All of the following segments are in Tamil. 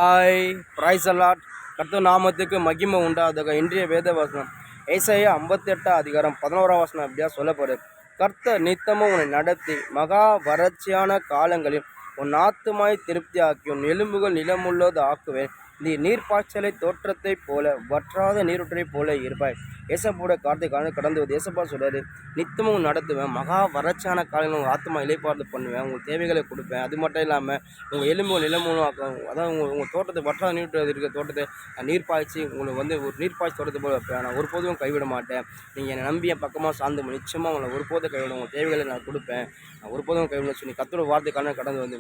ஹாய் பிரைஸ் அலாட் கர்த்தர் நாமத்துக்கு மகிமை உண்டாதாக. இன்றைய வேத வசனம் ஏசாயா 58 அதிகாரம் 11 வசனம் அப்படியா சொல்லப்படுது. கர்த்தர் நித்தமும் உன்னை நடத்தி மகா வறட்சியான காலங்களில் உன் ஆத்துமாய் திருப்தியாக்கி உன் எலும்புகள் நிலமுள்ளது ஆக்குவேன். நீ நீர்ப்பாய்ச்சலை தோற்றத்தை போல வற்றாத நீரூற்றை போல இருப்பாய். ஏசப்போட காலத்தை கடந்து வந்து ஏசப்பா சொல்றாரு, நித்தமும் நடத்துவேன், மகா வறட்சியான காலையில் உங்கள் ஆத்மா இலைப்பார்த்து பண்ணுவேன், உங்களுக்கு தேவைகளை கொடுப்பேன். அது மட்டும் இல்லாமல் உங்கள் எலும்பு நிலமூலம் அதாவது உங்கள் தோட்டத்தை வற்றாத நீர் இருக்கிற தோட்டத்தை நீர் பாய்ச்சி உங்களுக்கு வந்து ஒரு நீர்ப்பாய்ச்சி தோட்டத்தை போல வைப்பேன். நான் ஒருபோதும் கைவிட மாட்டேன். நீங்கள் என்னை நம்பி என் பக்கமாக சார்ந்து நிச்சயமாக உங்களை ஒருபோதும் கைவிட, உங்கள் தேவைகளை நான் கொடுப்பேன், நான் ஒருபோதும் கைவிட சொல்லி கர்த்தரோட வார்த்தை கடந்து வந்து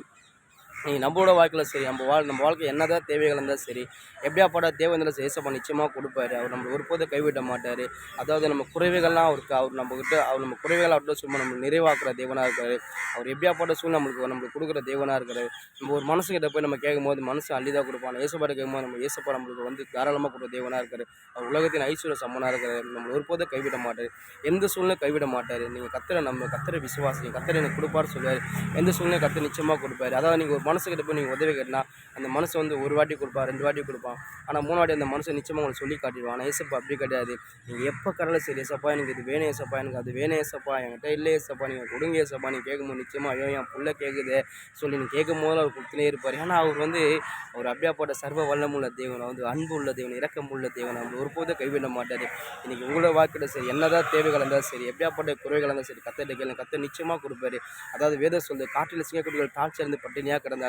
நீ நம்மளோட வாழ்க்கையில் சரி, நம்ம வாழ்க்கை என்னதான் தேவைகள் இருந்தால் சரி, எப்படியாப்பட்ட தேவை இருந்தாலும் சரி, ஏசப்பா நிச்சயமாக கொடுப்பாரு. அவர் நம்மளை ஒருபோதும் கைவிட மாட்டார். அதாவது நம்ம குறைவுகள்லாம் அவருக்கு அவர் நம்ம குறைவுகள் அவர்கிட்ட சும்மா நம்மளுக்கு நிறைவாக்குற தேவனாக இருக்காரு. அவர் எப்படியாப்பட்ட சூழ்நிலை நம்மளுக்கு கொடுக்குற தேவனாக இருக்காரு. நம்ம ஒரு மனசுக்கிட்ட போய் நம்ம கேட்கும்போது மனசு அள்ளிதான் கொடுப்பான். ஏசப்பாட்ட கேட்கும்போது ஏசப்பா நம்மளுக்கு வந்து தாராளமாக கொடுக்குற தேவனாக இருக்காரு. அவர் உலகத்தின் ஐஸ்வர்ய சம்மனாக இருக்காரு. நம்மளை ஒருபோதும் கைவிட மாட்டார். எந்த சூழ்நிலை கைவிட மாட்டார். நீங்கள் கர்த்தரை விசுவாசி, கர்த்தரை எனக்கு கொடுப்பார் சொல்லுவார். எந்த சூழ்நிலை கர்த்தர் நிச்சயமாக கொடுப்பாரு. அதாவது நீங்கள் ஒரு மனசுக்கிட்ட போய் நீங்கள் உதவி கேட்டால் அந்த மனசு வந்து ஒரு வாட்டி கொடுப்பான், 2 வாட்டி கொடுப்பான். ஆனால் 3 வாட்டி அந்த மனசை நிச்சயமாக உங்களுக்கு சொல்லி காட்டிடுவான். ஆனால் ஏசப்பா அப்படி கிடையாது. நீங்கள் எப்போ கடலை சரி, ஏசப்பா எனக்கு இது வேணும், ஏசப்பா எனக்கு அது வேணும், ஏசப்பா என்கிட்ட இல்லை, ஏசப்பா நீங்கள் கொடுங்க, ஏசப்பா நீங்கள் கேட்கும்போது நிச்சயமாக ஐயோ என் புள்ள கேட்குது சொல்லி நீங்கள் கேட்கும் போது அவர் கொடுத்துனே இருப்பார். ஏன்னா அவர் அப்படியாப்பட்ட சர்வ வல்லமுள்ள தேவன், வந்து அன்பு உள்ள தேவன், இரக்கமுள்ள தேவன், நம்ம ஒருபோதும் கைவிட மாட்டார். இன்றைக்கி உங்களோட வாழ்க்கையில் சரி, என்னதான் தேவைகள் இருந்தால் சரி, எப்படியாப்பட்ட குறைகள் இருந்தால் சரி, கர்த்தர்கிட்ட கேளுங்க, கர்த்தர் நிச்சயமாக கொடுப்பாரு. அதாவது வேதம் சொல்லுது, காட்டில் சிங்கக்குட்டிகள் தாழ்ச்சியிருந்து பட்டினியாக கிடந்தாலும்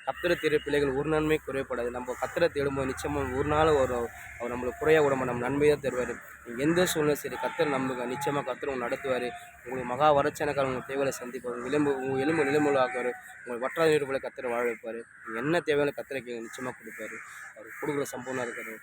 கர்த்தரை தேடும் பிள்ளைகள் ஒரு நன்மை குறையப்படாது. நம்ம கர்த்தரை தேடும்போது நிச்சயமாக ஒரு நாள் அவர் நம்மளுக்கு குறைய விடாம நம்ம நன்மையாக தருவார். நீங்கள் எந்த சூழ்நிலை சரி, கர்த்தர் நம்புங்க, நிச்சயமாக கர்த்தர் உங்களை நடத்துவார். உங்களுக்கு மகா வறட்சியான உங்கள் தேவையை சந்திப்பார். உங்கள் எலும்பு நிலமுள்ள ஆக்குவார். உங்கள் வற்றாத நீர் போல கர்த்தரை வாழ வைப்பார். நீங்கள் என்ன தேவையான கர்த்தரை நிச்சயமாக கொடுப்பாரு. அவர் கொடுக்குற சம்பவமாக இருக்கிறது.